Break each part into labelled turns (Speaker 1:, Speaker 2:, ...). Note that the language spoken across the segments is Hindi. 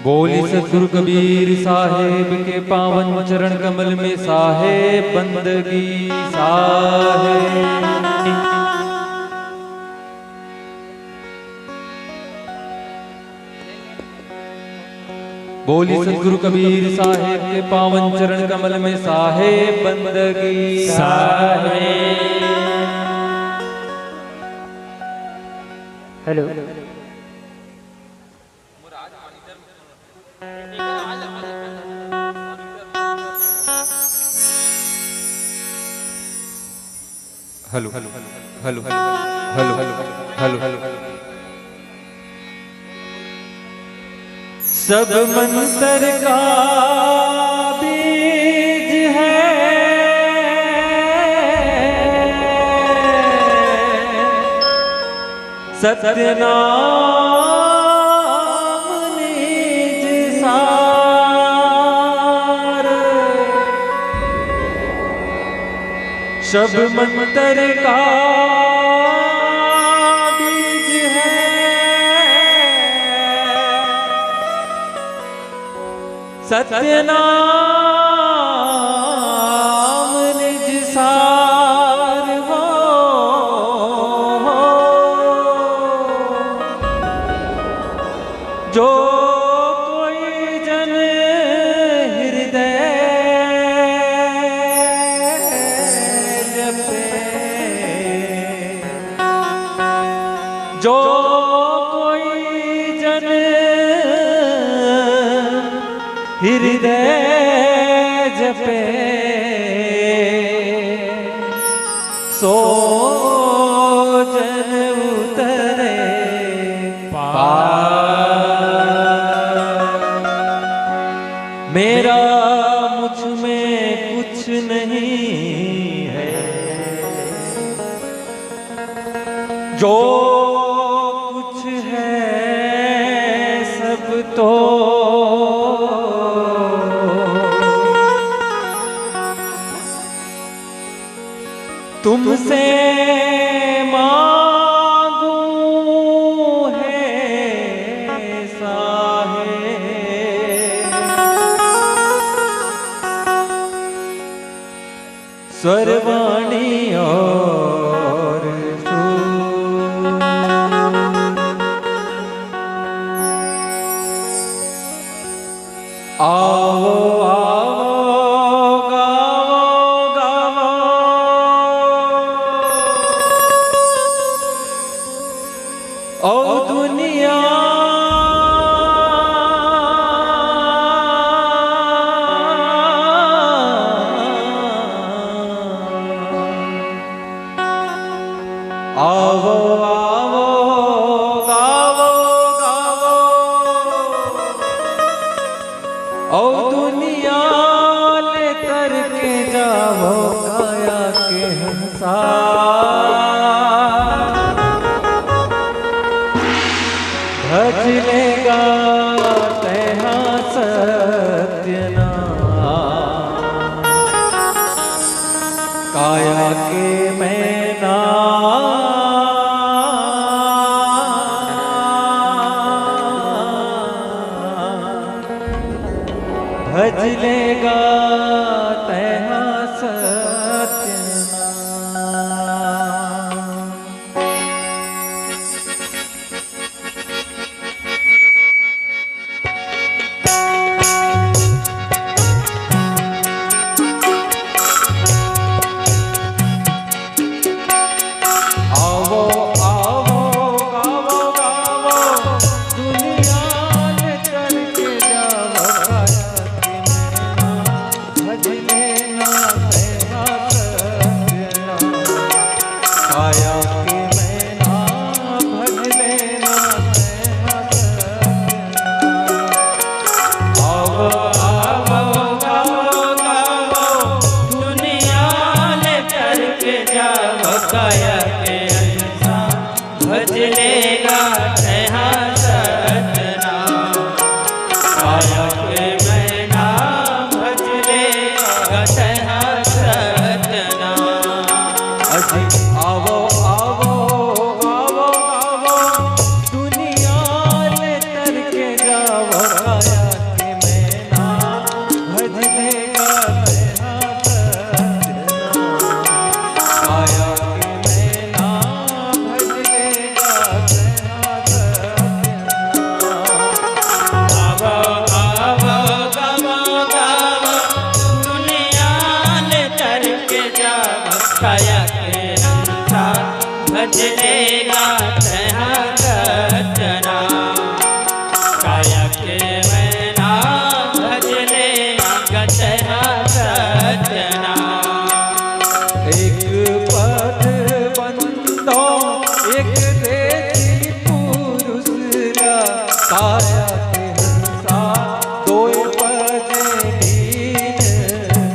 Speaker 1: बोली सतगुरु कबीर साहेब के पावन चरण कमल में साहेब बंदगी साहेब। बोली सतगुरु कबीर साहेब के पावन चरण कमल में साहेब बंदगी साहेब।
Speaker 2: Hello
Speaker 1: hello hello hello hello hello hello. सब मंत्र का बीज है सत्य नाम निज सार। सब मंत्र का बीज है सत्य नाम निज सार हो। जो कोई जन हृदय जपे, जो कोई जन हृदय जपे, सो जन उतरे मेरा मुझ में कुछ नहीं है, जो कुछ है सब तो तुमसे मांगू है साहेब। स्वरवाणी और सुर, आओ ओ दुनिया आओ आओ गावो गावो, ओ दुनिया ले करके जाओ काया के हंसा। भज लेगा तेहा सत्य नाम, काया के मैं भज लेगा तेहा सत्य नाम। आओ आओ गावो गावो, दुनिया ले करके जाओ भज लेना तेरा सत्य नाम, काया के मैं ना भज लेना तेरा सत्य नाम। आओ आओ गावो गावो, दुनिया ले करके जाओ काया के भज लेगा तेहा सत्य नाम, काया के मैं ना भज लेगा तेहा सत्य नाम। आओ आओ आओ आओ, दुनिया ले करके जाओ काया
Speaker 3: भजलेगा तहाँ सजना काया के मैना भजलेगा तहाँ सजना
Speaker 1: एक पद बंदो एक देसी पुरुषरा काया के हंसा दोय पजे दीन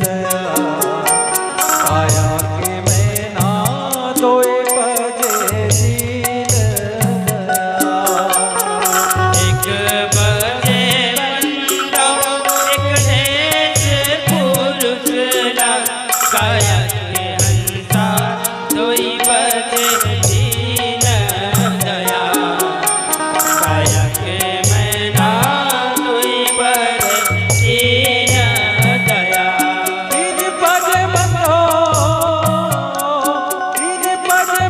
Speaker 1: दया काया के मैना दोय पजे दीन दया
Speaker 3: एक बजे बंदो एक देश पुरुषरा काया के हंसा दोई बजे दीन दया काया के मैना दोई बजे दीन दया
Speaker 1: तीन पद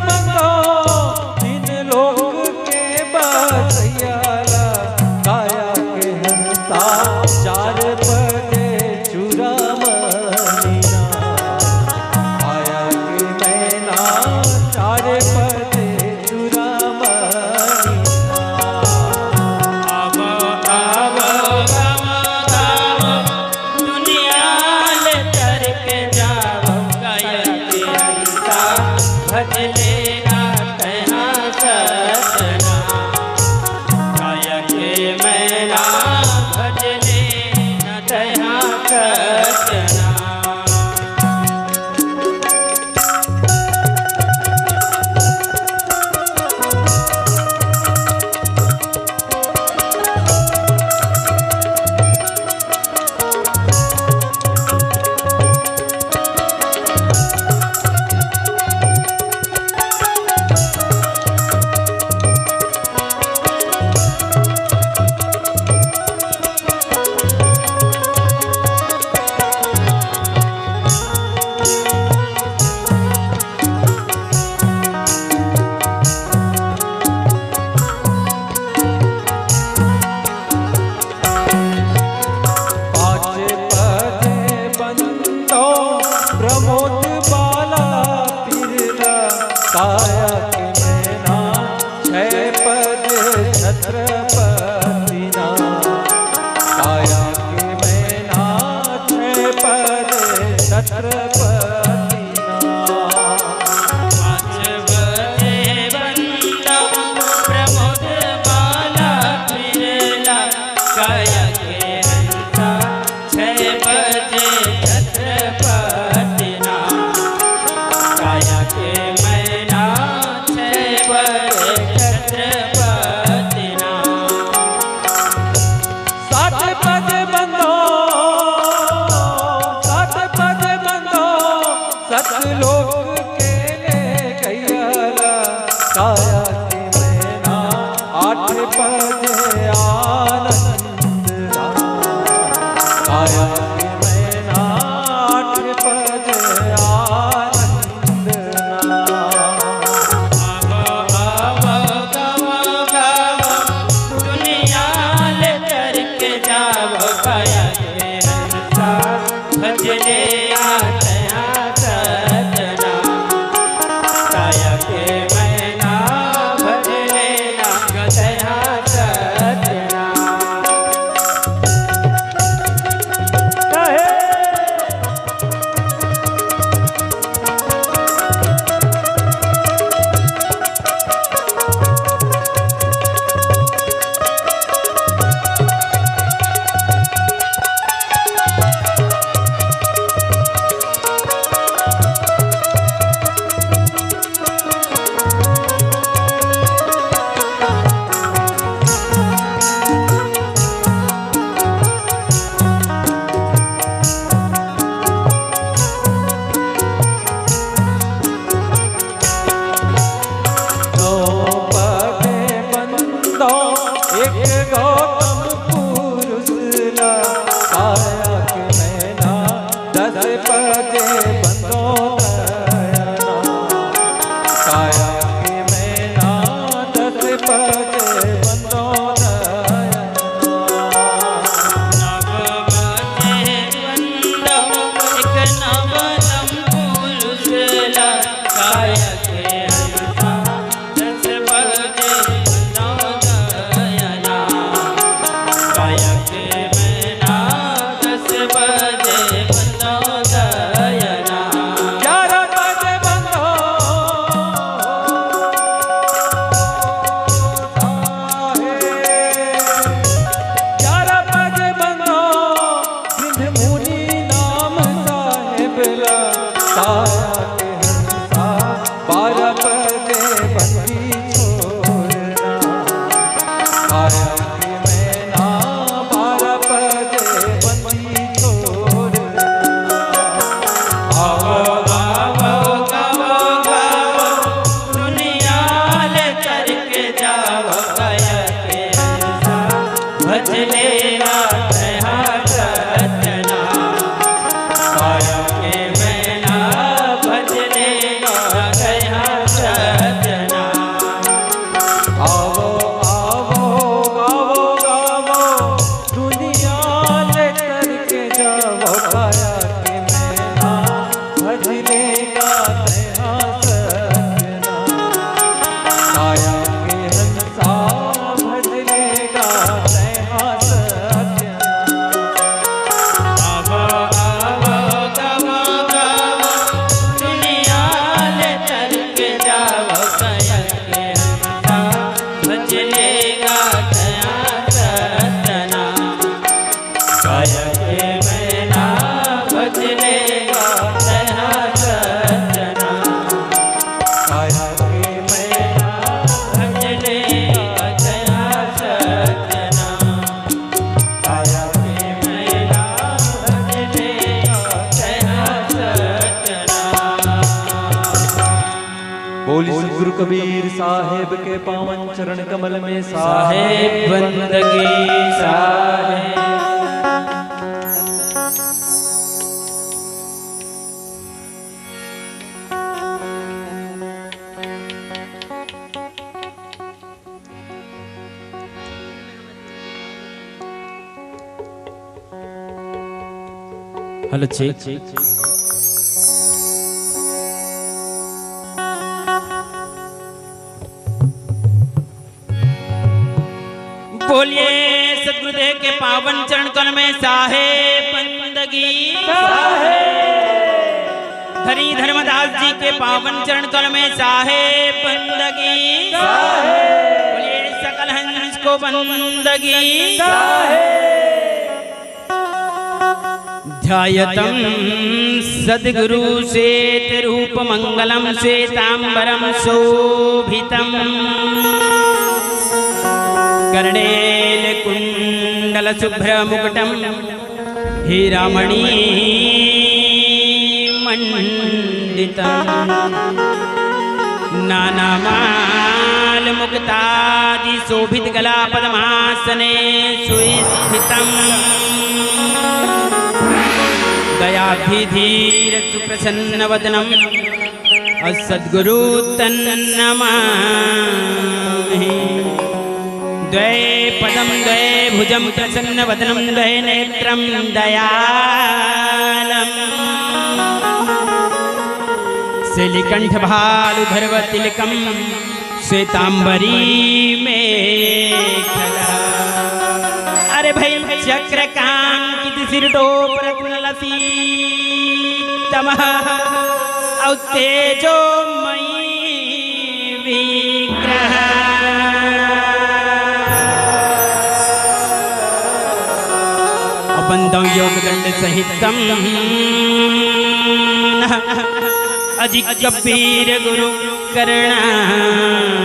Speaker 1: बंदो तीन लोक के बसैयाला काया के हंसा चार पदे चूड़ामणिना काया के मैना चार पदे चूड़ामणिना
Speaker 3: आवो आवो गावो गावो दुनिया ले चर के जावो काया के हंसा भजलेगा तहाँ सजना काया के मैना भजलेगा तहाँ सजना
Speaker 1: पाँच पदे बंदो प्रमोद बाला पिरला काया के मैना छह पद छत्रपतिना काया के मैना छह पद छत्रपतिना
Speaker 3: पाँच बजे बंदा प्रमोद बाला फिरला काया के हंसा छह बजे छत्रपतिना काया के मैना छह बजे छत्रपतिना
Speaker 1: सात पद बंदो सतलोक के ले गैला काया के मैना आठ पद आनंद काया के मैना आठ पद आनंद
Speaker 3: आवो आवो गावो गावो दुनिया ले चर के जावो काया के हंसा भजले तहाँ सजना काया के मैना भजले तहाँ सजना तहाँ सजना काया के मैना भजनेगा तहाँ सजना
Speaker 1: आवो आवो गावो गावो दुनिया ले करके जावो काया के मैना भज लेगा तहाँ सजना काया के हंसा भज लेगा तहाँ सजना
Speaker 3: आवो आवो गावो गावो दुनिया ले करके जावो काया के हंसा भजनेगा तहाँ सजना काया के मैना भजनेगा तहाँ सजना
Speaker 1: काया के मैना
Speaker 3: भजनेगा तहाँ सजना काया के मैना भजनेगा तहाँ सजना
Speaker 1: बोली सतगुरु कबीर साहेब के पावन चरण कमल में
Speaker 3: साहेब बंदगी साहेब हेलो चेक बोलिए सतगुरुदेव के पावन चरण कल में साहेब बंदगी हरि धर्मदास जी के पावन चरण कल में साहेब बंदगी बोलिए सकल हंस को बंदगी ध्यायतम सद्गुरु श्वेत रूप मंगलम श्वेतांबरम शोभितम कर्णेन कुंडल शुभ्र मुकुटम हीरामणि मंडितम नानामाल मुक्तादि शोभित गला पद्मासने सुस्थितम दयाभिधीर सुप्रसन्न वदनम असद्गुरु तन्नमामि द्वै पदम द्वै भुजम प्रसन्न वदनम द्वै नेत्रम दयालम शैलिकंठ भालुधर्व तिलकम श्वेतांबरी मेखला अरे भाई चक्रकांकित शिरडोपरत्नलसी तमः औ तेजोमयी विग्रह बंदों योग दंड सहितम अजि कबीर गुरु करुणामय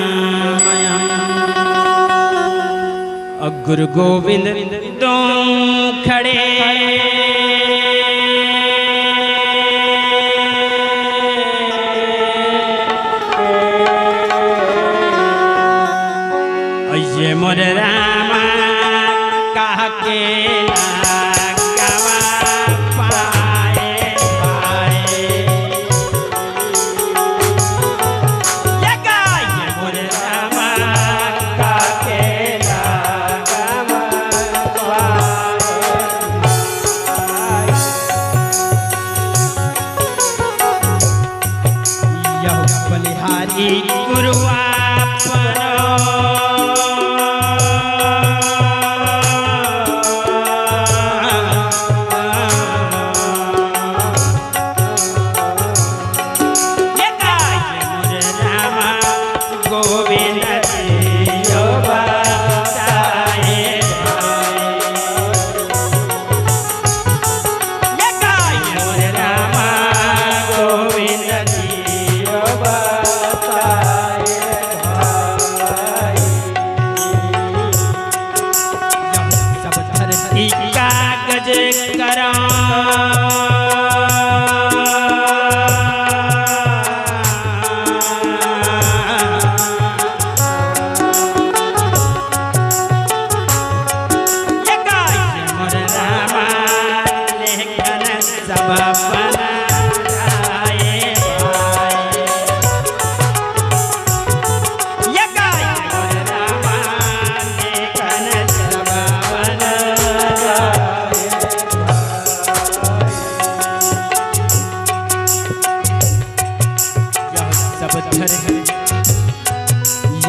Speaker 3: गुरु गोविंद दो खड़े ये मोर रामा कहा के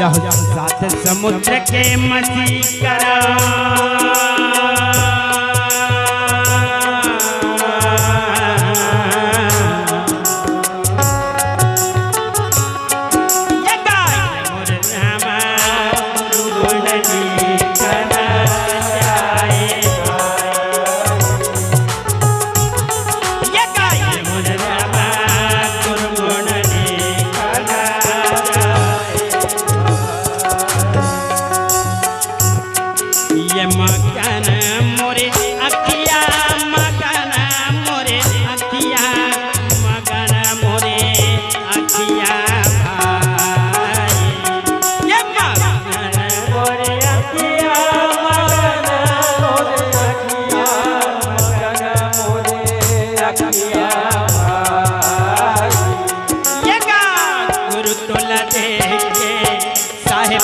Speaker 3: यह सात समुद्र के मसी करा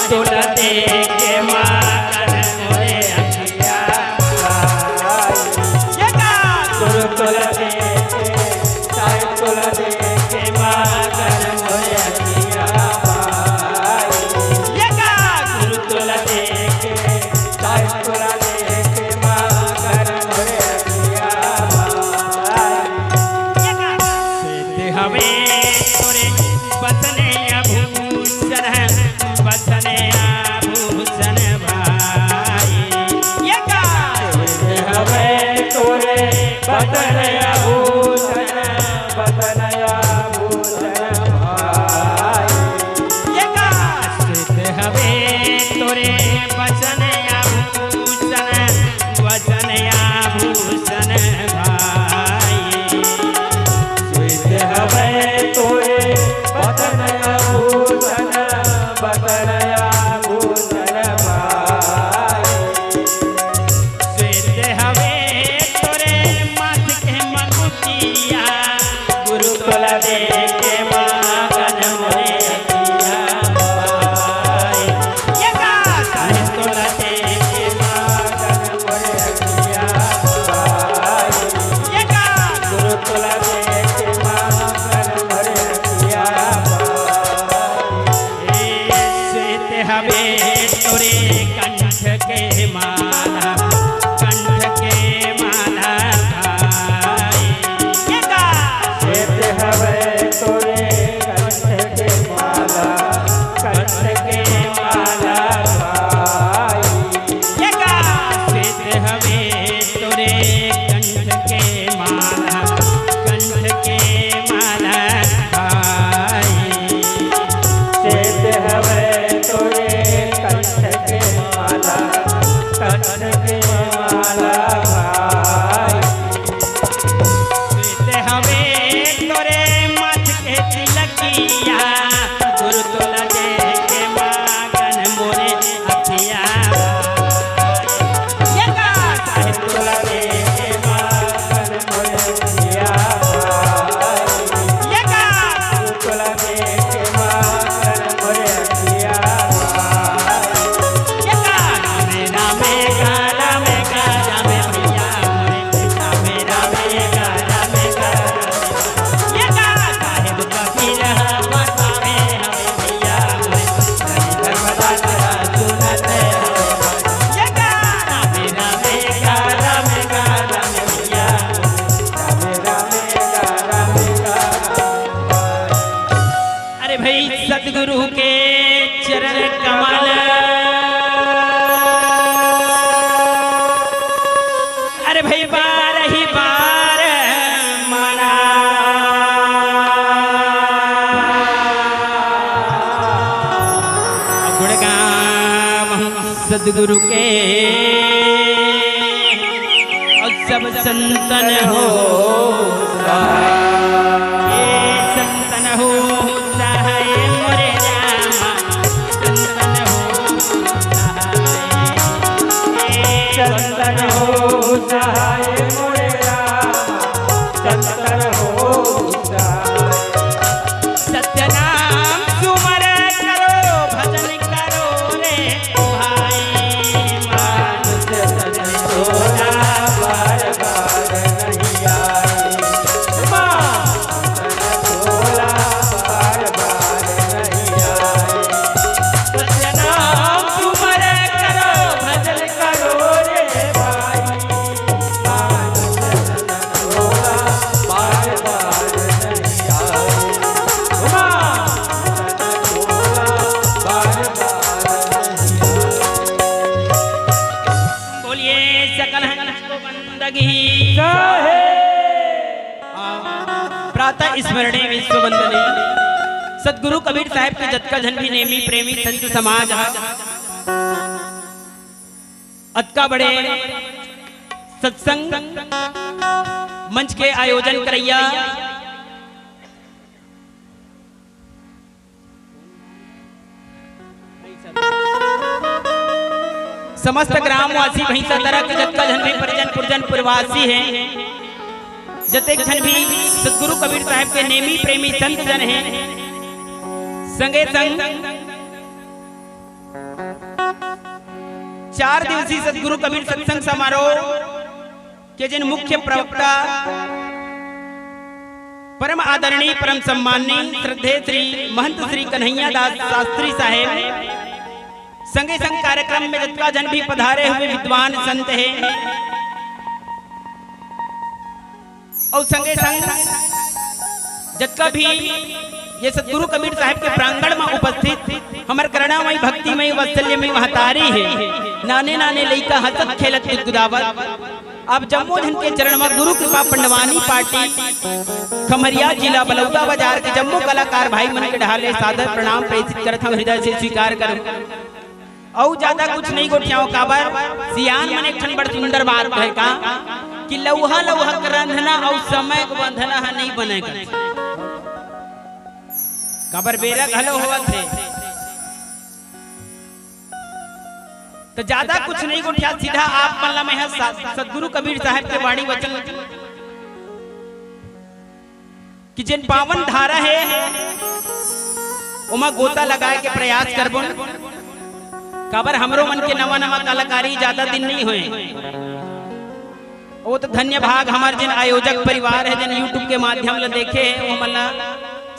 Speaker 3: तोला दे के मागन मोरे अखिया गुरु तोला दे के साहिब तोला दे के मागन मोरे अखिया गुरु तोला दे के साहिब तोला दे के मागन मोरे अखिया से हवे तोरे बसने आभूषण बसने आभूषण भाई ये हवे तोरे बसने आभूषण बसने आभूषण भाई ये हवे तोरे बसने आभूषण बसने आभूषण भाई हवे तोरे बसने आभूषण बसनया भूषण भाई श्वेत हवे तोरे माथ के मनुतिया गुरु तोला दे के मागन मोरे अखिया भाई ये साहिब तोला दे के मागन मोरे अखिया भाई ये गुरु तोला दे के मागन मोरे अखिया हवे तोरे कंठ के माला भाई ये हवे तोरे कंठ के माला भाई ये हवे तोरे कंठ के माला भाई हवे तोरे कंठ के माला भाई श्वेत हवे तोरे मथ के तिलकिया गुरु तोला दे के मागन मोरे अखिया साहिब तोला दे के मागन मोरे अखिया गुरु तोला दे के मागन मोरे अखिया सतगुरु के चरण कमल अरे भाई बार ही बार मना गुणगाम सतगुरु के और सब संतन हो संतन हो चंदन हो सहाय मोरे चंदन हो सत्यनाम सुमर करो भजन करो रे भाई मानुष सजन सोना बार बार नहीं आए मानुष सोना बार बार नहीं आए की प्रातः स्मरणे विश्व वंदने सदगुरु कबीर साहब के जतका जन भी नेमी प्रेमी संत समाज अतका बड़े सत्संग मंच के आयोजन करैया समस्त ग्रामवासी भैंसा तरह के जतका जन भी परिजन पुरजन पुरवासी हैं, जतेक जन भी सदगुरु कबीर साहब के नेमी प्रेमी संत जन हैं, संगे संग 4 दिवसीय सदगुरु कबीर सत्संग समारोह के जिन मुख्य प्रवक्ता परम आदरणीय परम सम्माननीय श्रद्धेय श्री महंत श्री कन्हैया दास शास्त्री साहेब, संगे संग कार्यक्रम में जतका जन भी पधारे हुए विद्वान संत हैं और संगे संग जतका भी ये सदगुरु कबीर साहब के प्रांगण में उपस्थित हमार करुणामयी भक्तिमयी वात्सल्यमयी महतारी है, नाने नाने लइका हंसत खेलत गुदावत आप जम्मू धन के चरण में गुरु कृपा पंडवानी पार्टी खमरिया जिला बलौदा बाजार के जम्मू कलाकार भाई मन के ढाले सादर प्रणाम प्रेषित करत हम हृदय से स्वीकार करूं और ज्यादा कुछ नहीं गोठियाओ काबर सियान मन एक बड़ सुंदर बात है का कि लौहा लौहा करंधना और समय को बंधना है नहीं बनेगा काबर बेरा घलो होवत है तो ज्यादा कुछ नहीं गोठिया सीधा आप मल्ला में है सदगुरु कबीर साहब के वाणी वचन कि जिन पावन धारा है उमा गोता लगाए के प्रयास करबो काबर हमरो मन के नवा नवा कलाकारी ज्यादा दिन नहीं हुए वो तो धन्य भाग हमार जिन आयोजक परिवार है जिन यूट्यूब के माध्यम से देखे हैं वो मल्ला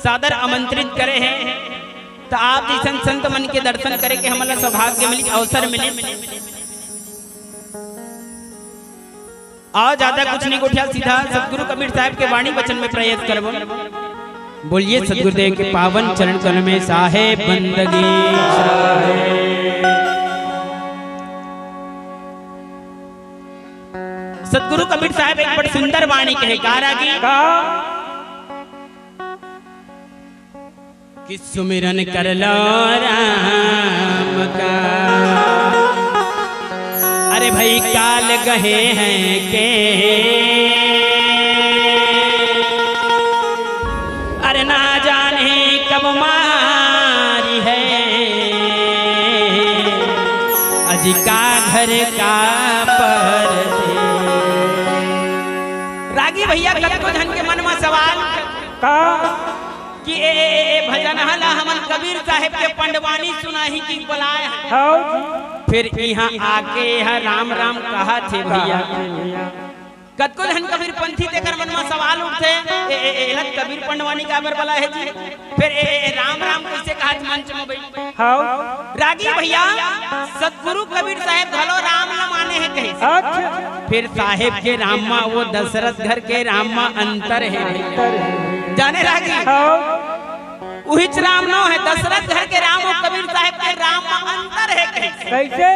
Speaker 3: सादर आमंत्रित करे हैं तो आप जैसन संत मन के दर्शन करे के हमारा सौभाग्य मिली अवसर मिले आओ ज्यादा कुछ नहीं गोठिया सीधा सदगुरु कबीर साहब के वाणी वचन में प्रयास करबो बोलिए सदगुरुदेव के पावन चरण कमल में साहेब बंदगी सदगुरु कबीर साहब एक बड़ी सुंदर वाणी कहे कारागी कि सुमिरन कर लो राम का अरे भाई काल गहे हैं के अरे ना जाने कब मारी है अजी का घर का पर रागी भैया कब धन के मन में सवाल का कि ए भजन हला हमन कबीर साहब के पंडवानी सुनाही की बुलाए फिर यहाँ आके यह राम राम कहा थे भैया कतको धन कबीर पंथी तेकर मन में सवाल उठे एलत कबीर पंडवानी का बर बोला है जी फिर राम राम कैसे कहा मंच में बैठ रागी भैया सदगुरु कबीर साहब घलो राम न माने है कहे फिर साहेब के राम मा वो दशरथ घर के राम मा अंतर है जाने रागी उहिच राम नो है दशरथ घर के राम और कबीर साहब के राम में अंतर है कैसे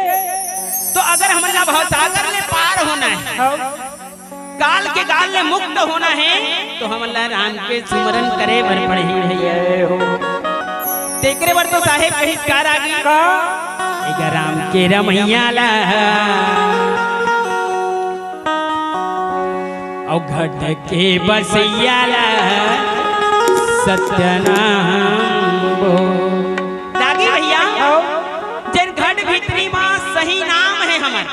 Speaker 3: तो अगर हमारा भवसागर में पार होना है काल के गाल में मुक्त होना है तो हमारा राम के सुमरन करे भर पड़े है तेकरे बर तो साहेब कही कार आ गई राम के रमैया ला और घट के बसैया ला सत्यनाम रागी भैया जिन घट भीतरी मां सही नाम है हमार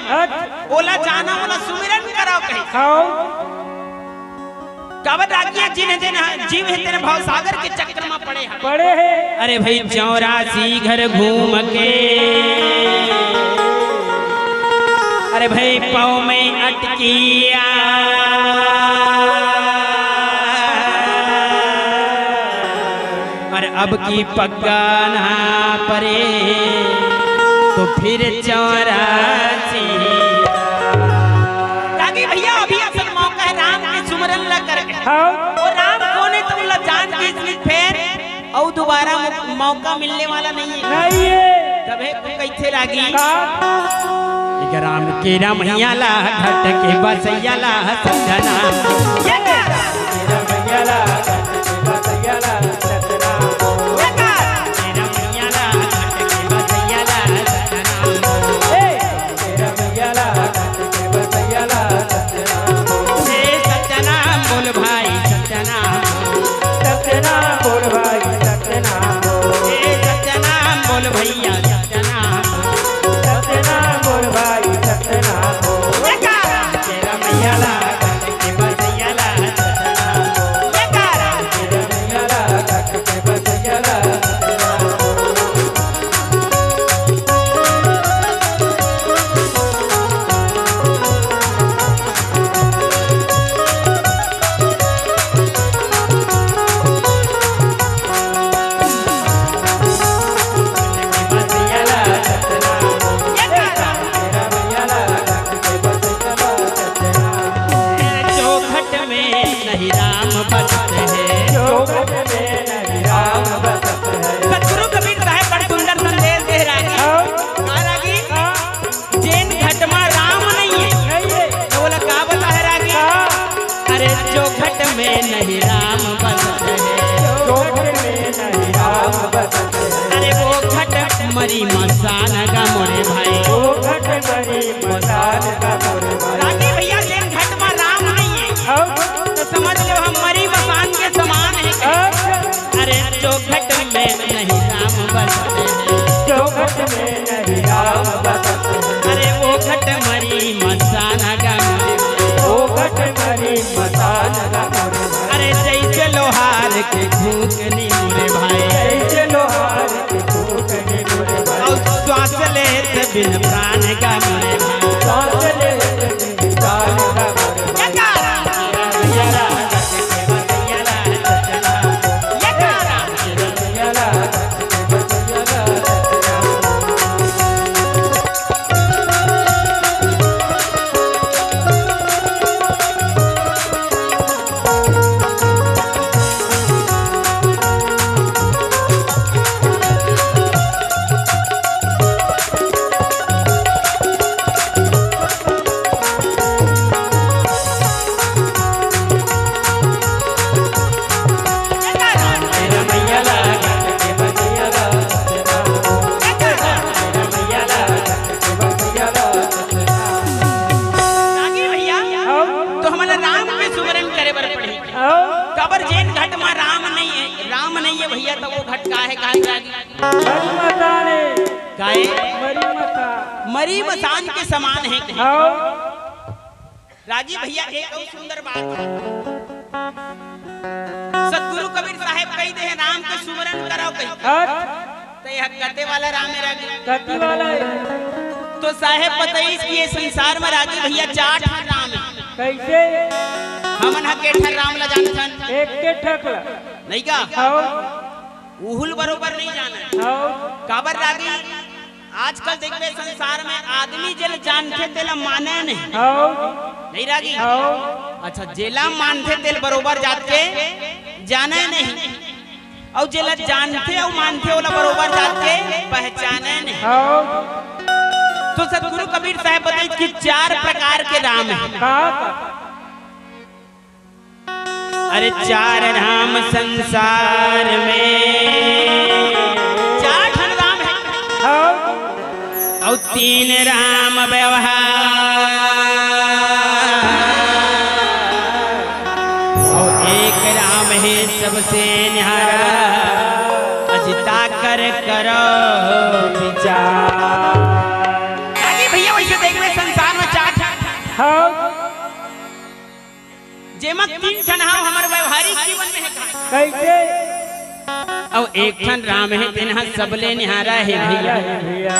Speaker 3: ओला जाना ओला सुमिरन करो कहे काबर रागी जिन जिन जीव है तेरे भवसागर के चक्कर में पड़े हैं अरे भाई 84 घर घूम के अरे भाई पाँव में अटकिया अब की पक्का ना परे तो फिर 84 रागी भैया अभी असल मौका है राम के सुमरन ला करके और राम कोने तुम ला जान के इसमें फिर और दोबारा मौका मिलने वाला नहीं है कभी कैसे रागी ग्राम के रमैयाला घट के बसैयाला सजना ये रमैयाला घट के बसैयाला सजना रमैयाला घट के बसैयाला सजना रमैयाला घट के बसैयाला सजना सतना बोल भाई सतना सतना बोल भाई सतना सतना बोल भैया सतना सतना बोल भाई सतना रमैयाला घट के बसैयाला सतना रमैयाला घट के बसैयाला सतगुरु कबीर साहब बड़ा सुंदर संदेश दे रागी जैन घट में राम नहीं है तो बोला का बता है रागी अरे जो घट में नहीं राम बसत है अरे वो घट मरी मसान का मोरे भाई वो घट मरी मसान का मोरे भाई रागी भैया जैन घट में राम नहीं है तो समझ लो हम मरी मसान के समान है अरे जो घट में नहीं राम बसते हैं जो घट में नहीं राम बसते हैं अरे वो घट मरी मसान का वो घट मरी मसान का अरे जैसे लोहार के झूकनी मुरे भाई जैसे लोहार के झूकनी मुरे भाई और श्वास लेत बिन प्राण का मुरे भाई श्वास लेत बिन प्राण का मुरे भाई भैया तो वो घट काहे मरी मसान के समान है राजी भैया। एक और सुंदर बात सतगुरु कबीर साहब कही दे राम के सुमरन कराओ कही तो यह करते वाला राम है राजी करते वाला है। तो साहेब बताइए कि ये संसार में राजी भैया 4 राम है कैसे हमन के ठर राम ला जानथन एक के ठकला नहीं का उहुल बरोबर नहीं जाना काबर रागी आजकल देखबे संसार में आदमी जेल जानथे तेला माने नहीं रागी अच्छा जेला मानथे तेल बरोबर जाके जाने नहीं और जेला जानथे और मानथे ओला बरोबर जाके पहचाने नहीं। तो सतगुरु कबीर साहब बताइए कि 4 प्रकार के राम हैं। अरे 4 राम संसार में 4 राम है और 3 राम व्यवहार और 1 राम है सबसे न्यारा अजिता कर करो विचार। भैया वैसे देखिए संसार में 4 जेमा 3 ठन हमारे व्यवहारिक जीवन में है कैसे और 1 ठन राम है तिन्हा सबले निहारा है भैया।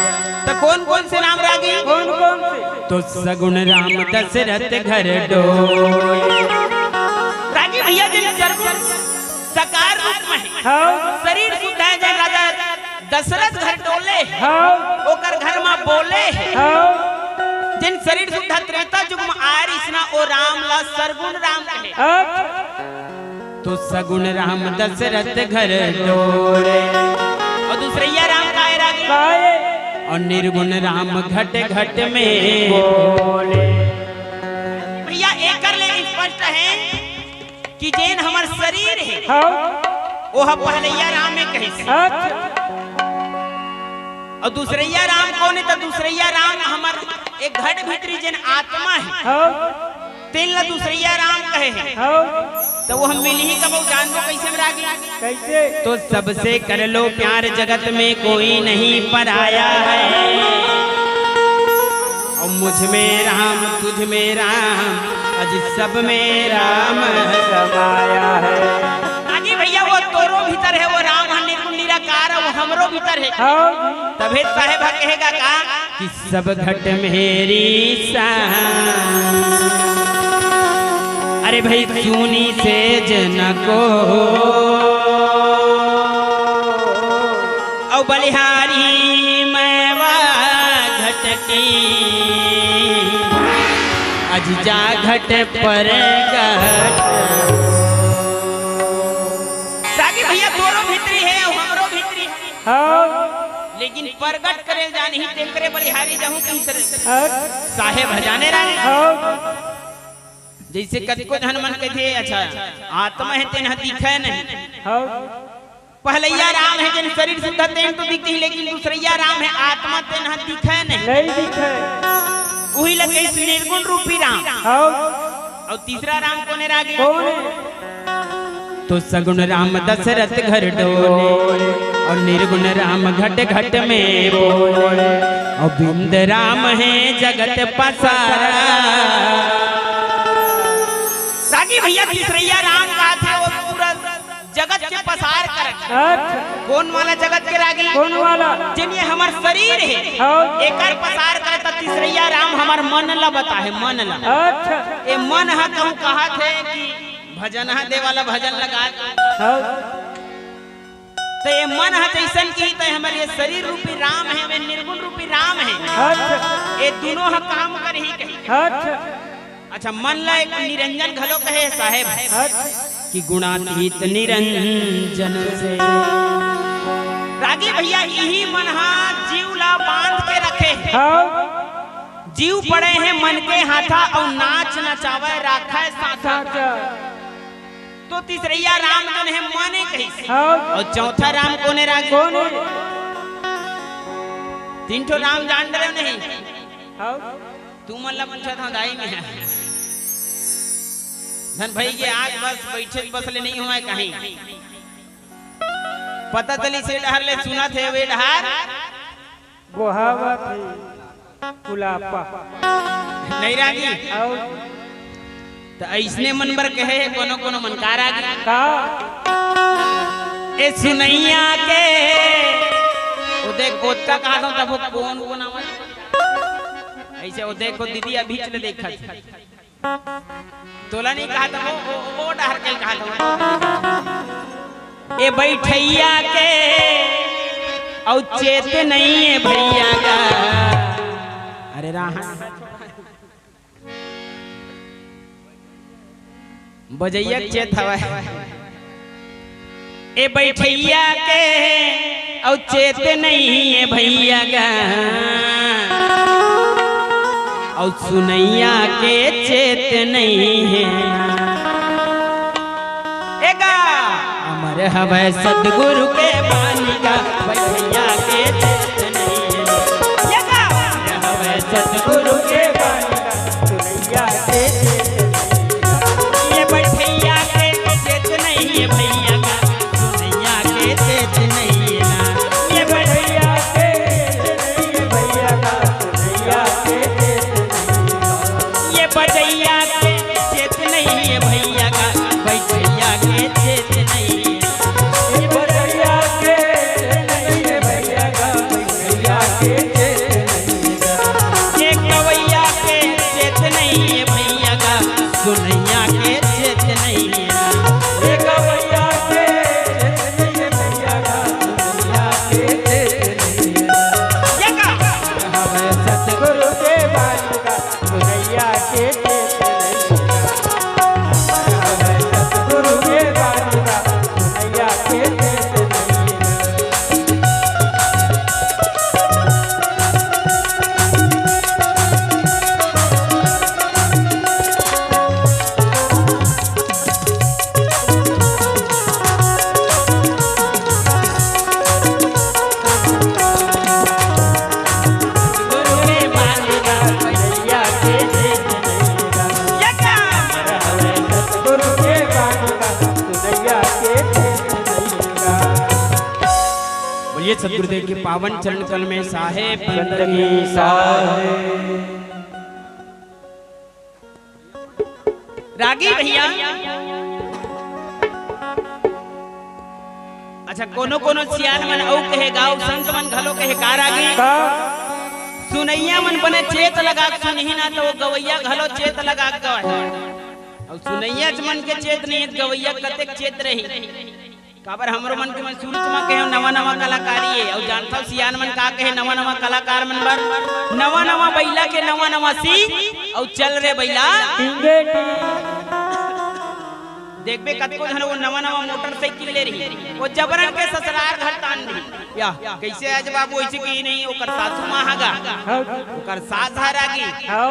Speaker 3: तो कौन कौन से नाम रागी कौन कौन से तो सगुण राम दशरथ घर डोल रागी भैया जिन सकार रूप में शरीर शुद्ध है जय राजा दशरथ घर डोले ओकर घर में बोले जिन शरीर शुद्ध त्रेता युग में आरिसना ओ राम ला सरगुण राम कहे तो सगुण राम दशरथ घर डोले और दूसरैया राम काहे रागी और निर्गुण राम घट घट में
Speaker 2: बोले।
Speaker 3: भैया एकर ले स्पष्ट है कि जेन हमर शरीर है
Speaker 2: हाँ
Speaker 3: वो पहलैया राम में कही से
Speaker 2: अच्छा
Speaker 3: और दूसरैया राम कौन है तो दूसरैया राम हमर एक घट भीतरी जेन आत्मा है
Speaker 2: हाँ
Speaker 3: तेल ला दूसरैया राम कहे है
Speaker 2: हाँ
Speaker 3: तो वो हम मिल ही कब जान लो कैसे में रागी
Speaker 2: कैसे
Speaker 3: तो सबसे कर लो प्यार जगत में कोई नहीं पराया है और मुझ में राम तुझ में राम अज सब में राम
Speaker 2: समाया है।
Speaker 3: आगे भैया वो तोरो भीतर है वो राम निर्गुण निराकार है वो हमरो भीतर है
Speaker 2: हाँ
Speaker 3: तभी साहेब कहेगा का कि सब घट मेरी सा अरे भाई चूनी से जन को औ बलिहारी मैं घटकी अज जा घट पर सागी भैया दोनों भीतरी है और हमरो भीतरी है
Speaker 2: हाँ
Speaker 3: लेकिन प्रगट करे जान ही तेल करे बलिहारी जाऊं कहीं तरह
Speaker 2: अच्छा
Speaker 3: साहेब हजाने रहे
Speaker 2: हाँ
Speaker 3: जैसे कद को धन मन कहते अच्छा आत्मा है तेन दिखे नहीं
Speaker 2: हाँ
Speaker 3: पहलैया राम है जिन शरीर शुद्ध तेन तो दिखती लेकिन दूसरैया राम है आत्मा तेन दिखे नहीं
Speaker 2: नहीं दिखे
Speaker 3: वही लगे निर्गुण रूपी राम
Speaker 2: हाँ
Speaker 3: और तीसरा राम कौन है रागे
Speaker 2: कौन है
Speaker 3: तो सगुण राम दशरथ घर डोले और निर्गुण राम घट घट में बोले और बिंद राम है जगत पसारा रागी भैया तीसरैया राम का था वो पूरा जगत के पसार कर
Speaker 2: अच्छा
Speaker 3: कौन वाला जगत के रागी
Speaker 2: कौन वाला
Speaker 3: जिन ये हमार शरीर है
Speaker 2: हाँ
Speaker 3: एकर पसार करता तीसरैया राम हमार मन ला बता है मन ला
Speaker 2: अच्छा
Speaker 3: ये मन है कहूँ कहा थे कि भजन है दे वाला भजन लगा
Speaker 2: हाँ
Speaker 3: तो ये मन है जैसन की तो हमारे ये शरीर रूपी राम है वे निर्गुण रूपी राम है
Speaker 2: अच्छा
Speaker 3: ये दोनों है काम कर ही कही
Speaker 2: अच्छा
Speaker 3: अच्छा मन ला एक निरंजन घलो कहे साहेब
Speaker 2: अच्छा
Speaker 3: कि गुणातीत निरंजन से रागी भैया यही मन जीव ला बांध के रखे
Speaker 2: हाँ
Speaker 3: जीव पड़े हैं मन के हाथा और नाच नचावे राखा साथा
Speaker 2: अच्छा
Speaker 3: तो तीसरैया राम जन है माने कही
Speaker 2: हाँ
Speaker 3: और चौथा राम कोने रागी
Speaker 2: कौन है
Speaker 3: तीन ठो राम जान रहे नहीं
Speaker 2: हाँ
Speaker 3: तू मतलब पूछा था दाई में है धन भाई के आज बस बैठे बस ले नहीं हुआ है कहीं पता चली से डहर ले सुना थे वे डहर
Speaker 2: गोहावा थी कुलापा
Speaker 3: नहीं रागी
Speaker 2: और
Speaker 3: तो ऐसने मन बर कहे कोनो कोनो मनकार आगे
Speaker 2: का
Speaker 3: ए सुनैया के ओ देख कोत्ता कहा था तब कौन कौन आवाज ऐसे वो देखो दीदी अभी चले देखा तोला नहीं कहा था वो डहर के कहा था ए बैठैया के औ चेत नहीं है भैया का अरे राहा बजैया चेत हवा ए बैठैया के औ चेत नहीं है भैया का और सुनैया के चेत नहीं है एगा अमर हवै सदगुरु के बानी का भैया के चेत नहीं है एगा अमर हवै सदगुरु के बानी का सुनैया के ये बैठैया के चेत नहीं है भैया का सुनैया के चेत नहीं है ना ये बैठैया के चेत नहीं है भैया का सुनैया के बजैया के चेत नहीं है भैया का बैठैया के चेत नहीं है ये बजैया के चेत नहीं है भैया का बैठैया के चेत नहीं है ये कवैया के चेत नहीं है भैया का सुनैया के चेत नहीं है ये कवैया के चेत नहीं है भैया का सुनैया के चेत नहीं है ये का हमें सतगुरु के बानी का सुनैया के सतगुरु के बानी का सुनैया के ये सतगुरुदेव के पावन चरण कल में साहेब
Speaker 2: बंदगी साहेब।
Speaker 3: रागी भैया अच्छा कोनो कोनो सियान मन औ कहे गाँव संत मन घलो कहे का रागी सुनैया मन बने चेत लगा सुनही ना तो गवैया घलो चेत लगा गए और सुनैया मन के चेत नहीं गवैया कतेक चेत रही काबर हमरो मन के मन शुरू में कहे नवा नवा कलाकारी है और जानता सियान मन का कहे नवा नवा कलाकार मन बर नवा नवा बैला के नवा नवा सी और चल रे बैला देखबे कतको धन वो नवा नवा मोटरसाइकिल ले रही वो जबरन के ससुराल घर तान रही या कैसे आज बाबू ऐसे की नहीं ओकर सासू मां हागा ओकर सास हरागी ओ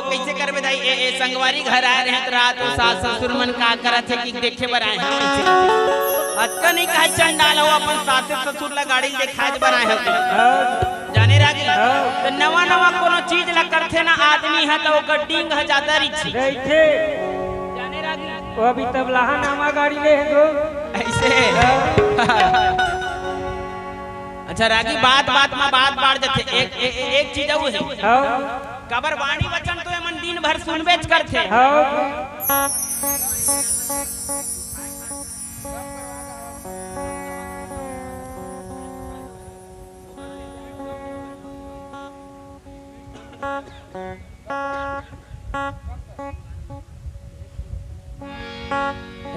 Speaker 3: कैसे करबे दाई ए संगवारी घर आए रहे त रात ओ सास ससुर मन का करत है कि देखे बर आए हैं अच्छा नहीं कहे चंडाल हो अपन सास ससुर ला गाड़ी दिखाज बनाए है जाने रागी तो नवा नवा कोनो चीज ला करथे ना आदमी है तो ओकर डिंग ह जाता रिछी जाने रागी
Speaker 2: वो अभी तबलाहा नामा गाड़ी ले गो
Speaker 3: ऐसे अच्छा रागी बात बात में बात बाढ़ जाते एक चीज वो है कबर वाणी वचन तो मन दिन भर सुनबेच करथे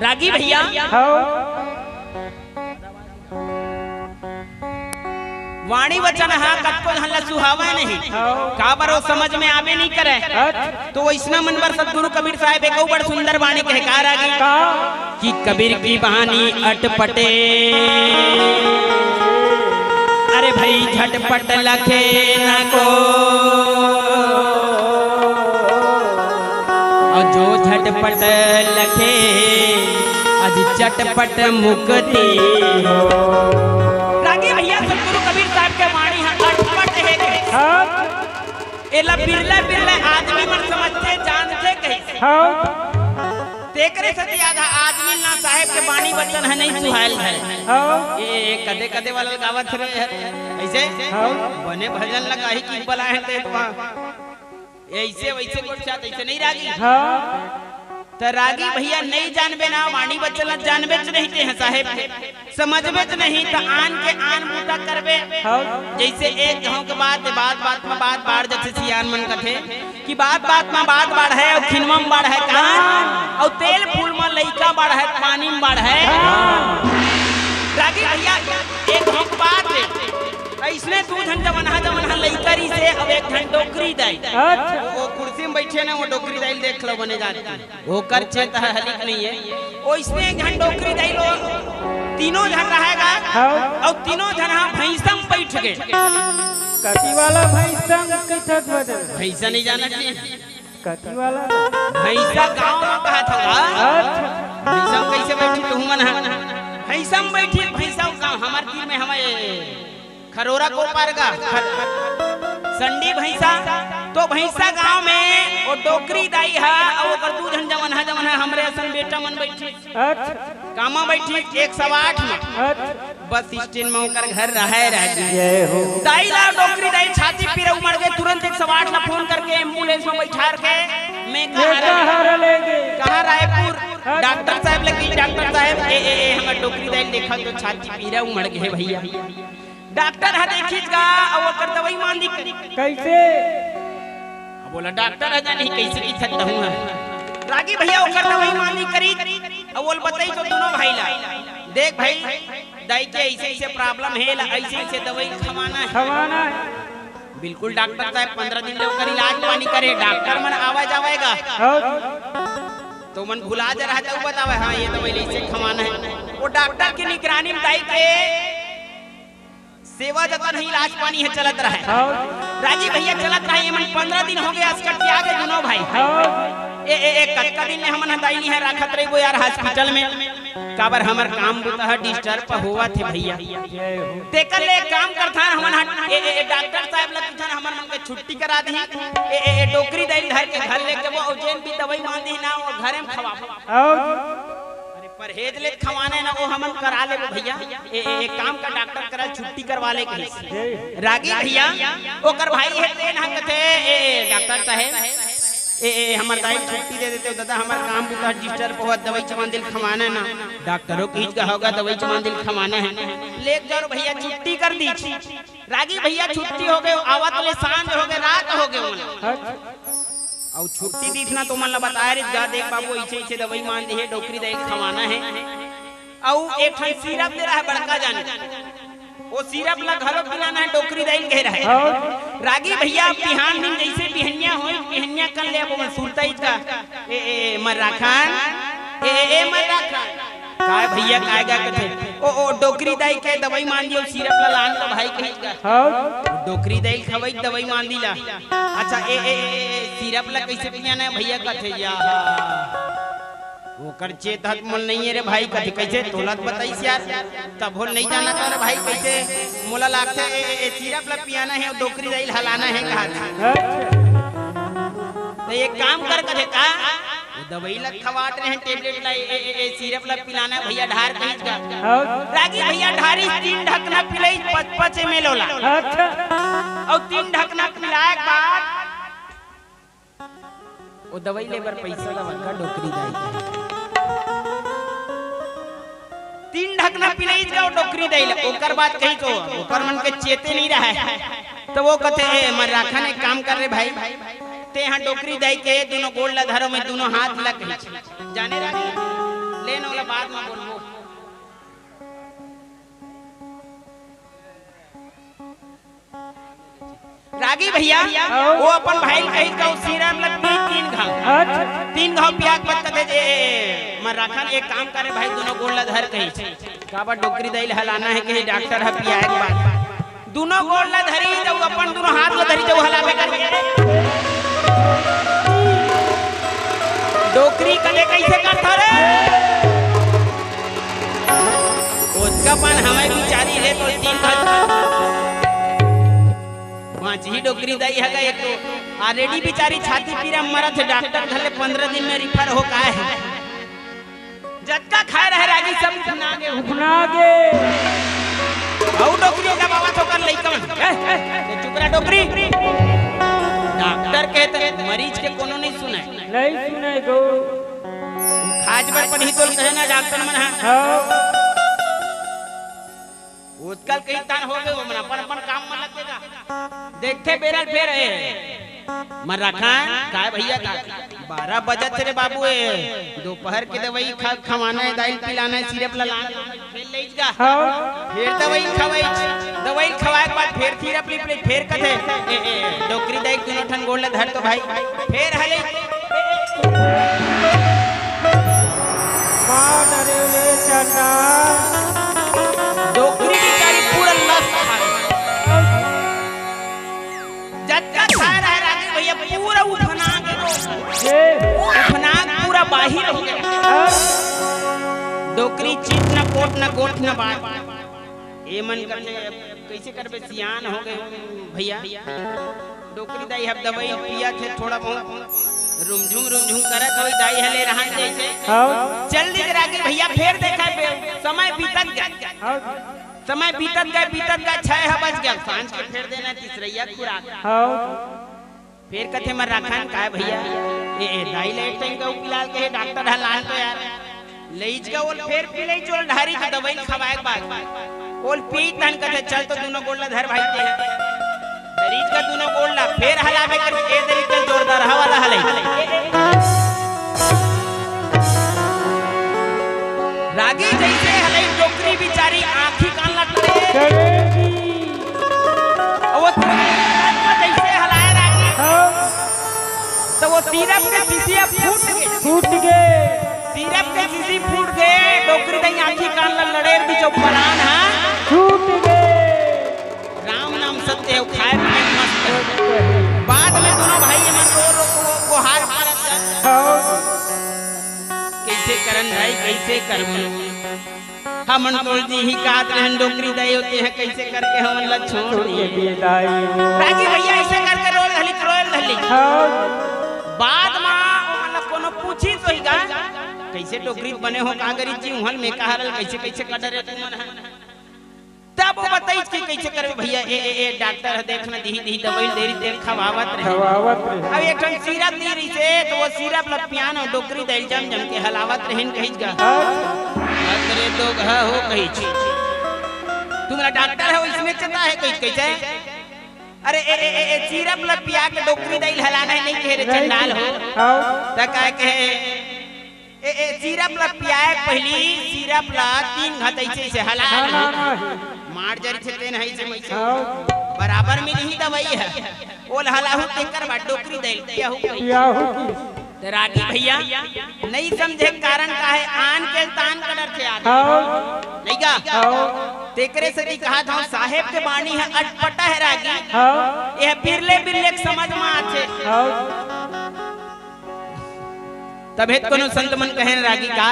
Speaker 3: रागी भैया वाणी वचन हा कतको धन ला सुहावा नहीं काबर वो समझ में आवे नहीं करे तो वैष्णव मनवर सतगुरु कबीर साहब एक बड़ सुंदर वाणी कहे का रागी कि कबीर की वाणी अटपटे अरे भाई झटपट लखे न को और जो झटपट लखे आज चटपट मुक्ति हो रागी भैया सतगुरु कबीर साहब के वाणी है अटपट है एला बिरला बिरला आदमी मन समझते जानते कैसे तेकरे सती आधा आदमी ना साहेब के वाणी वचन है नहीं सुहायल है ये कदे कदे वाला गावत रहे ऐसे बने भजन लगा ही की बला है ते ऐसे वैसे कुछ चाहते ऐसे नहीं रागी तो रागी भैया नहीं जानबे ना वाणी वचन जानबे नहीं ते हैं साहेब समझबे नहीं तो आन के आन बूटा करबे जैसे एक गांव के बात बात में बात बाढ़ जैसे सियान मन कथे कि बात में बात बाढ़ है और खिनवा में बाढ़ है कान और तेल फूल में लइका बाढ़ है पानी में बाढ़ है रागी भैया एक गांव की बात है इसने तू धन जमन लइकरी से अब एक धन डोकरी दाई वो कुर्सी में बैठे ना वो डोकरी दाई देख लो बने जाते वो कर चेत हलिक नहीं है वो इसमें एक धन डोकरी दाई लो तीनों धन रहेगा और तीनों धन हाँ भैंसम बैठ गए
Speaker 2: कटी वाला भैंसम कैसे बदल
Speaker 3: भैंसा नहीं जाना चाहिए
Speaker 2: कटी वाला
Speaker 3: भैंसा गांव में कहा था भैंसा कैसे बैठी तू मन भैंसा बैठी भैंसा गांव हमारे तीर में हमें खरोरा को पारगा संडी भैंसा तो भैंसा गांव में वो डोकरी दाई है और ओकर दू जन जमन है हमरे असन बेटा मन बैठी कामा बैठी 108 में बस स्टैंड में ओकर घर रहे जय हो दाई ला डोकरी दाई छाती पीरे उमड़ गए तुरंत 108 ला फोन करके एम्बुलेंस में बैठार के मैं कहां रायपुर डॉक्टर साहब लगी डॉक्टर साहब हमर डोकरी दाई देखा तो छाती पीरे उमड़ गए भैया डॉक्टर हा देखिएगा और ओकर दवाई मान दी
Speaker 2: कैसे
Speaker 3: बोला डॉक्टर है नहीं कैसे की थत हूं रागी भैया ओकर दवाई मान दी करी और बोल बताई तो दोनों भाई ला देख भाई दाई के ऐसे प्रॉब्लम है ऐसे दवाई खवाना है बिल्कुल डॉक्टर साहब 15 दिन ले ओकर इलाज पानी करे डॉक्टर मन आवाज आवेगा तो मन भुला जा रहा है बतावे हां ये दवाई ऐसे खवाना है वो डॉक्टर की निगरानी में दाई के सेवा जतन ही इलाज पानी है चलत रहे राजी भैया चलत रहे मन 15 दिन हो गए अस्कट के आगे दोनों भाई एक कटका दिन में हमन हदाई नहीं है राखत रही वो यार हॉस्पिटल में काबर हमर काम बुता डिस्टर्ब हुआ थे भैया तेकर ले काम करथा हमन डॉक्टर साहब लग किथन हमन मन के छुट्टी करा दी टोकरी दाई धर के घर ले के वो जेन भी दवाई मान दी ना वो घरे में खवा परहेज ले खवाने ना वो हमन करा ले भैया। एक काम का डॉक्टर करा छुट्टी करवा ले कहीं रागी भैया ओकर भाई है ते ना कथे डॉक्टर साहब हमर दाई छुट्टी दे देते दादा हमार काम भी तो डिस्टर्ब हो दवाई चमान दिल खवाना ना डॉक्टरों की का होगा दवाई चमान दिल खवाना है ले जाओ भैया छुट्टी कर दी रागी भैया छुट्टी हो गए आवत ले सांझ हो गए रात हो गए और छुट्टी दी ना तो मन बताया रे जा देख बाबू ऐसे दवाई मान दी है डोकरी दे खवाना है और एक ठन सिरप दे रहा है बड़का जाने वो सिरप ला घरो पिलाना है डोकरी दे कह रहा है रागी भैया बिहान दिन जैसे बिहनिया होई बिहनिया कर ले अब सुरता इसका मर्रा खान मर्रा खान काय भैया कायगा कथे ओ डोकरी दाई के दवाई मान दियो सिरप ला लान ला भाई कहेगा डोकरी दाई खवई दवाई मान दिला अच्छा सिरप ला कैसे पियाना है भैया कथे या वो कर चेत हत मोल नहीं है रे भाई कथे कैसे तोलत बताइस यार तब हो नहीं जाना तो रे भाई कैसे मोला लागते सिरप ला पियाना है डोकरी दाई हलाना है कहा तो एक काम कर कथे का दवाई लग खवाट रहे हैं टेबलेट ला सिरप लग पिलाना है भैया ढार कहीं का रागी भैया ढारी 3 ढकना पिलाई 5 ml होला और 3 ढकना पिलाए बाद वो दवाई लेबर पैसा ला का डोकरी दाई 3 ढकना पिलाई का डोकरी दाई ला ओकर बाद कहीं को ओकर मन के चेते नहीं रहा है तो वो कहते मर्रा खान एक काम कर रे भाई ते यहाँ डोकरी दाई के दोनों गोल ला धरो में दोनों हाथ लग जाने रानी लेन वाला बाद में बोलबो रागी भैया वो अपन भाई कहीं का सिरप लग 3 घाव प्याज पत्ता दे दे मर्रा खान एक काम करे भाई दोनों गोल ला धर कहीं काबा डोकरी दाई हलाना है कहीं डॉक्टर है पिया एक बात दोनों गोल ला धरी जो अपन दोनों हाथ ला धरी जो हलावे कर डोकरी कले कैसे करता रे उसका पान हमें बिचारी है तो 3 5 ही डोकरी दाई है एक तो ऑलरेडी बिचारी छाती पीरा मरा थे डॉक्टर धले 15 दिन में रिफर हो का है जटका खा रहे रागी सब हुफना गे और डोकरी का बाबा तो कर लइकन चुप रहा डोकरी डॉक्टर कहते मरीज के कोनो नहीं सुने गो खाज पर पण ही तो कहे ना डॉक्टर मन हां उसकल कहीं तान हो गए मन अपन काम में लगेगा देखे बेरल फेर मर्रा खान काय भैया का 12 बजे रे बाबू दोपहर के दवाई खवाना है दाल पिलाना है सिरप लाना फिर लेगा फिर दवाई खवाए के बाद फिर सिरप ले फिर कथे डोकरी दाई दोनों ठन गोल धर तो भाई फिर हले मां डरे ले चना डोकरी बेचारी पूरा लस खा जटका खा रहा है रागी भैया पूरा उठना पूरा बाहिर हो गया डोकरी चीत ना कोट ना गोट ना बात ए मन करते कैसे करबे सियान हो गए भैया डोकरी दाई हब दवाई पिया थे थोड़ा बहुत रुमझुम करत होई दाई हले रहन जैसे चल दी रागी भैया फिर देखा समय बीतत गया समय बीतत गया 6 बज गया सांझ के फिर देना तीसरैया खुराक फिर कथे मर्रा खान का भैया दाई ले टाइम का पिलाल के डॉक्टर हलाल तो यार लेज का वो फिर पिले चोल ढारी का दवाई खवाए के बाद ओल पी तन कथे चल तो दोनों गोल्ला धर भाई के मरीज का दोनों गोल्ला फिर हलावे कर ए दरी चल जोरदार हवाला हले रागी जैसे हले डोकरी बेचारी आंखी कान लगते वो जैसे हलाए रागी तो वो सिरप के शीशिया फूट गए सिरप के शीशी फूट गए डोकरी दई आंखी कान लड़ेर भी जो परान हां छूट गए राम नाम सत्य है खाए में मस्त बाद में दोनों भाई मन रो को हार कैसे करन भाई कैसे करम हमन बोल दी ही कात रहन डोकरी दई होते हैं कैसे करके हमन ला छोड़ दिए रागी भैया ऐसे करके रोल धली बाद में मतलब कोनो पूछी तो ही गा कैसे डोकरी बने हो कागरी जी उहल में कहरल कैसे कैसे कटरे तुमन है तब वो बताई कि कैसे करे भैया ए डॉक्टर देखना दी दवाई देरी देर खवावत रहे अब एक ठन सिरप दी रही से तो वो सिरप ला पियान और डोकरी दैल जम के हलावत रहन कहिज गा अरे तो हो कही छी तुम्हारा डॉक्टर है इसमें चता है कैसे अरे ए सिरप ला पिया के डोकरी दैल हलाना नहीं कह रे चंडाल हो त कह के ए सिरप ला पियाए पहली सिरप ला 3 घात ऐसे हला मार जरी से तेन है से मैसे बराबर में नहीं दवाई है ओल हलाहु तेकर बा डोकरी दैल पियाहु तो रागी भैया नहीं समझे कारण का है आन के तान कलर से आदमी नहीं का तेकरे से कहा था साहेब के बाणी है अटपटा है रागी यह बिरले बिरले समझ में आछे तबे कोनो संत मन कहे रागी का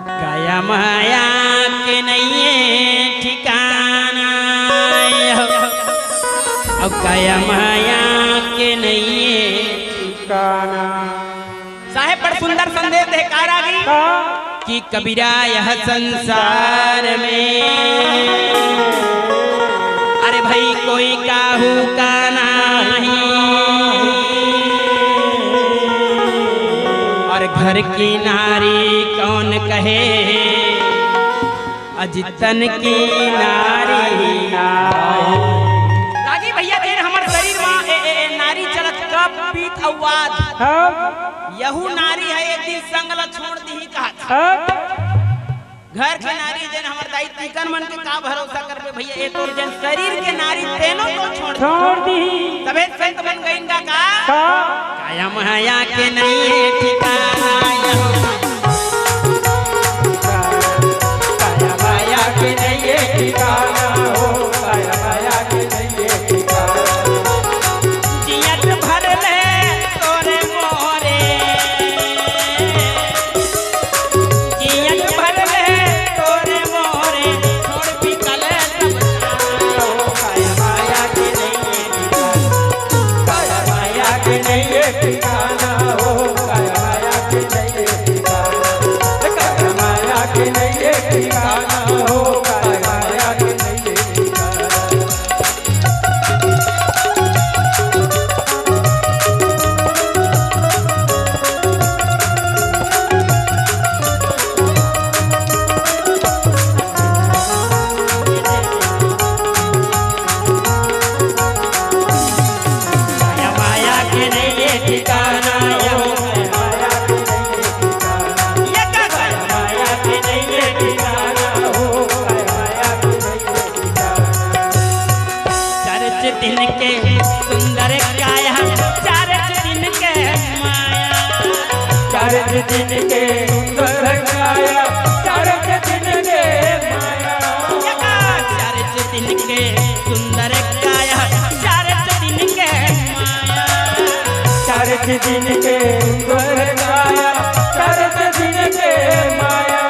Speaker 3: काया माया के नहीं ठिकाना अब काया माया के नहीं ठिकाना साहेब बड़ सुंदर संदेश है का रागी कि कबीरा यह संसार में अरे भाई कोई काहू का नहीं और घर की नारी कौन कहे अजितन की नारी रागी भैया देर हमारे शरीर में नारी चलत कब पीत अवाद यहू नारी है एक दिन संगला छोड़ दी कहा घर के नारी जन हमर दाई तिकन मन के का भरोसा करबे भैया एक और जन शरीर के नारी तेनो तो छोड़ दी तबे संत बन गइन का काया माया के नहीं ठिकाना काया माया के नहीं ठिकाना हो काया माया के नहीं ठिकाना जियत भर ले तोरे मोरे जियत भर ले तोरे मोरे छोड़ भी कले सब काया माया के नहीं ठिकाना काया माया के नहीं ठिकाना हो काया माया के नहीं ठिकाना काया माया के नहीं ठिकाना हो काया माया के नहीं ठिकाना काया माया के नहीं ठिकाना यो काया माया के नहीं ठिकाना हो काया माया के नहीं ठिकाना चरच दिन के सुंदर काया चरच दिन के माया चरच दिन के सुंदर काया चरच दिन के माया चरच दिन के सुंदर काया चरच दिन के माया चरच दिन के सुंदर काया चरच दिन के माया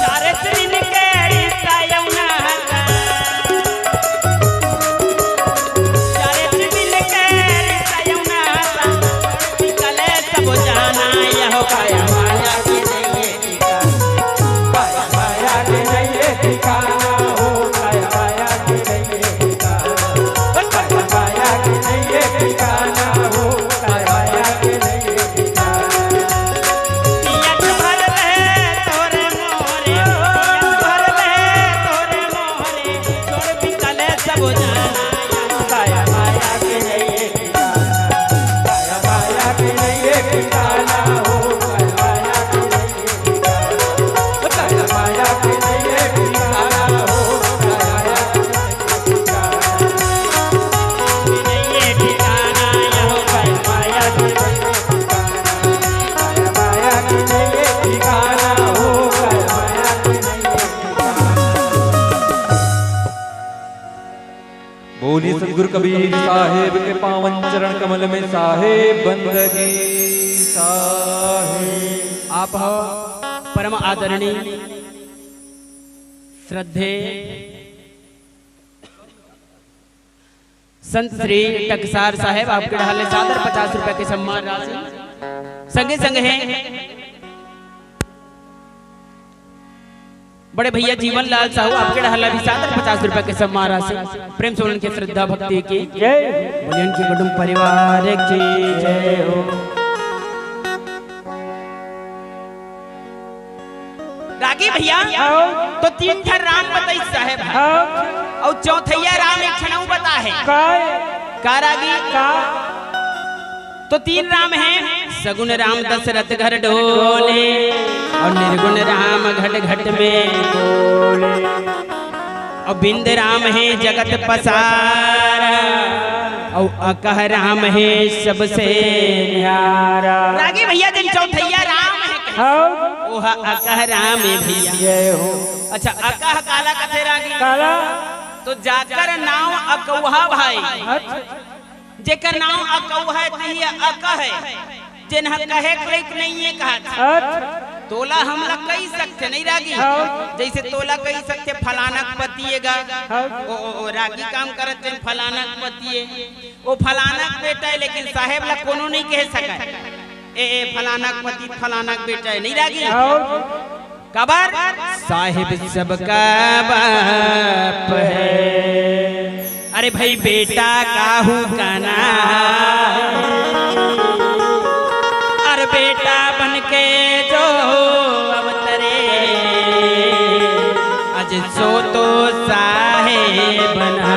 Speaker 3: चरच दिन के सायौना चरच दिन के सायौना कले सब जाना यह काया माया के नहीं ठिकाना काया माया के नहीं ठिकाना हो काया माया के नहीं ठिकाना काया माया के नहीं ठिकाना हो काया माया के नहीं ठिकाना जियत भर ले तोरे मोरे जियत भर ले तोरे मोरे छोड़ भी कले सब जाना काया माया के नहीं ठिकाना काया माया के नहीं ठिकाना हो काया माया के नहीं ठिकाना काया माया के नहीं ठिकाना हो काया माया के नहीं ठिकाना यह काया माया के नहीं ठिकाना काया माया के नहीं ठिकाना हो काया माया के नहीं ठिकाना
Speaker 1: बोली सतगुरु कबीर साहेब के पावन चरण कमल में साहेब बंदगी साहेब
Speaker 3: आप हो परम आदरणीय श्रद्धे संत श्री टकसार साहेब आपके ढाले सादर 50 रुपए की सम्मान राशि संगे संग है बड़े भैया जीवन लाल साहू आपके हल्ला भी 50 रुपए के सम्मान राशि प्रेम से उनके श्रद्धा भक्ति की जय बोलिए उनके कुटुंब परिवार की जय हो। रागी भैया तो 3 ठर राम बताई साहेब और चौथैया राम एक क्षण बता है का रागी का तो 3 राम हैं सगुण राम दशरथ घर डोले और निर्गुण राम घट घट में डोले और बिंद राम है जगत पसारा और अकह राम है सबसे न्यारा। रागी भैया दिन चौथैया राम है ओह अकह राम है भैया हो। अच्छा अकह काला कथे रागी काला तो जाकर नाम अकौहा भाई जेकर नाम अकौ है तही अक है जिन्ह कहे कोई नहीं है कहा तोला हम लोग कही सकते नहीं रागी जैसे तोला कही सकते फलानक पतिएगा ओ रागी काम करते हैं फलानक पतिए वो फलानक बेटा है लेकिन साहेब ला कोनो नहीं कह सका ए फलानक पति फलानक बेटा है नहीं रागी कबर साहेब सबका बाप है। अरे भाई बेटा काहू काना अरे बेटा बनके जो अवतरे आज सो तो साहेब बना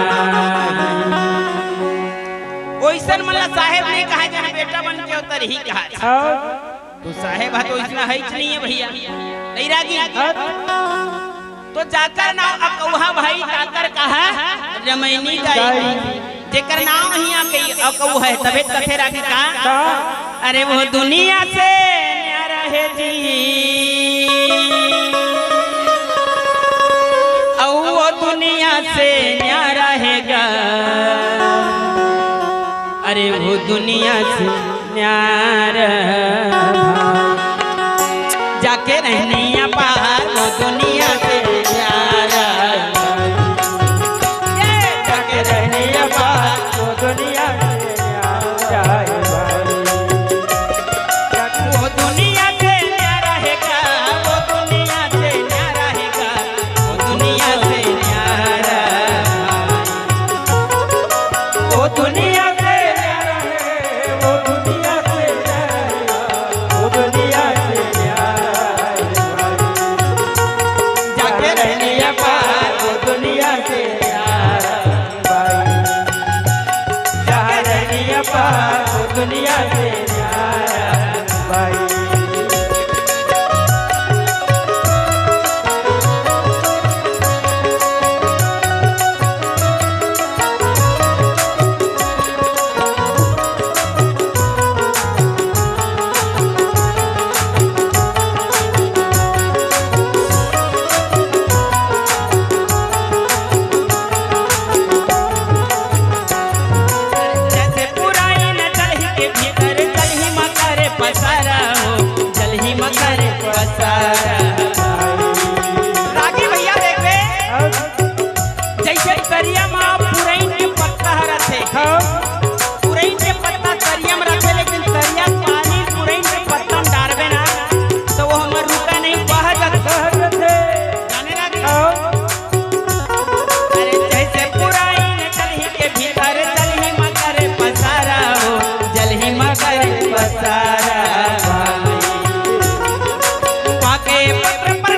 Speaker 3: ओइसन मतलब साहेब ने कहा जन बेटा बन के उतर ही कहा तो साहेब तो इतना है नहीं है भैया नहीं रागी तो जाकर नाम अकौहा भाई जाकर कहा रमैनी गाई जेकर नाम हिया के अकौ है तबे कथे रागी का अरे वो दुनिया से न्यारा है जी औ वो दुनिया से न्यारा हैगा अरे वो दुनिया से न्यारा जाके रहनिया बाहर वो दुनिया से न्यारा जाके रहनिया बाहर वो दुनिया से न्यारा वो दुनिया से न्यारा हैगा वो दुनिया से न्यारा हैगा वो दुनिया से न्यारा वो दुनिया से न्यारा है वो दुनिया से न्यारा वो दुनिया से दुनिया से न्यारा भाई। रागी भैया देखे जैसे करिया माँ पुरैन के पत्ता रखे पुरैन के पत्ता करिया में रखे लेकिन करिया पानी पुरैन के पत्ता में डालबे ना तो वो हमर रुका नहीं बह जाते जाने रागी अरे जैसे पुरैन कलही के भीतर जलही मकर पसारा हो जलही मकर पसारा वाके पत्र पर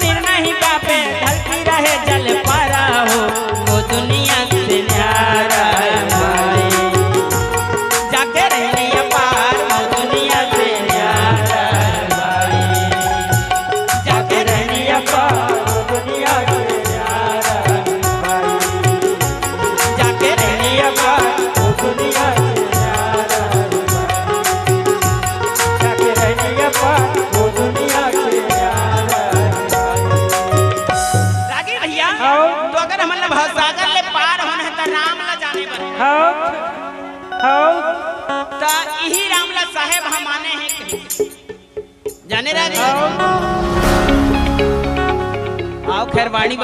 Speaker 3: निर्णय ही व्यापे ढलती रहे जल पारा हो वो दुनिया से न्यारा भाई जाके रहनी पार वो दुनिया से न्यारा भाई जाके रहनी पार वो दुनिया से न्यारा भाई जाके रहनी पार वो दुनिया से न्यारा भाई जाके रहनी पार वो दुनिया से तो अगर हमने भवसागर ले पार होने है तो राम ला जाने बने तो यही राम ला साहेब हम माने हैं जाने राजी आओ खैर वाणी